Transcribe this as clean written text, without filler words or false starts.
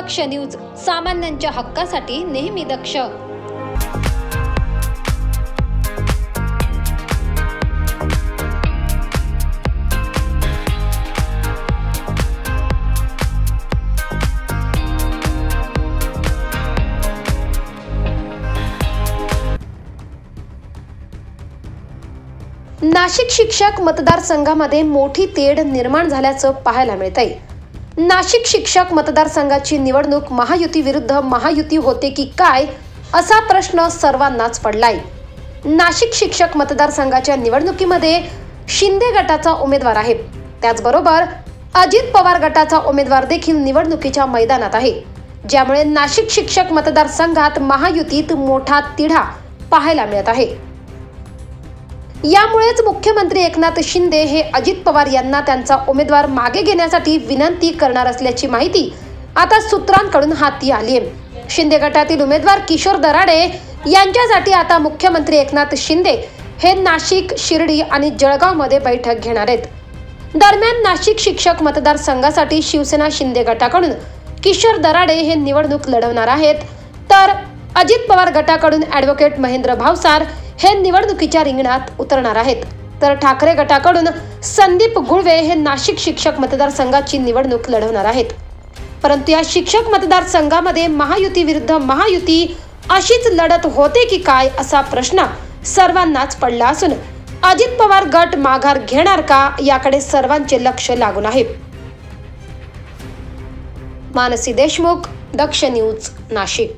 दक्ष news, सामान्यांच्या हक्कासाठी नेहमी दक्ष। नाशिक शिक्षक मतदारसंघामध्ये मोठी तेढ निर्माण झाल्याचं पाहायला मिळतंय। नाशिक शिक्षक मतदारसंघाची निवडणूक महायुती विरुद्ध महायुती होते की काय असा प्रश्न सर्वांनाच पडलाय। नाशिक शिक्षक मतदारसंघाच्या निवडणुकीमध्ये शिंदे गटाचा उमेदवार आहे, त्याचबरोबर अजित पवार गटाचा उमेदवार देखील निवडणुकीच्या मैदानात आहे, ज्यामुळे नाशिक शिक्षक मतदारसंघात महायुतीत मोठा तिढा पाहायला मिळत आहे। यामुळेच मुख्यमंत्री एकनाथ शिंदे हे अजित पवार यांना त्यांचा उमेदवार मागे घेण्यासाठी विनंती करणार असल्याची माहिती आता सूत्रांकडून हाती आली आहे। शिंदे गटातील उमेदवार किशोर दराडे यांच्यासाठी आता मुख्यमंत्री एकनाथ शिंदे हे नाशिक, शिर्डी आणि जळगावमध्ये बैठक घेणार आहेत। दरम्यान नाशिक शिक्षक मतदारसंघासाठी शिवसेना शिंदे गटाकडून किशोर दराडे हे निवडणूक लढवणार आहेत, तर अजित पवार गटाकडून ॲडव्होकेट महेंद्र भावसार हे निवडणुकीच्या रिंगणात उतरणार आहेत, तर ठाकरे गटाकडून संदीप गुळवे हे नाशिक शिक्षक मतदारसंघाची निवडणूक लढवणार आहेत। परंतु या शिक्षक मतदारसंघामध्ये महायुती विरुद्ध महायुती अशीच लढत होते की काय असा प्रश्न सर्वांनाच पडला असून अजित पवार गट माघार घेणार का याकडे सर्वांचे लक्ष लागून आहे। मानसी देशमुख, दक्ष न्यूज, नाशिक।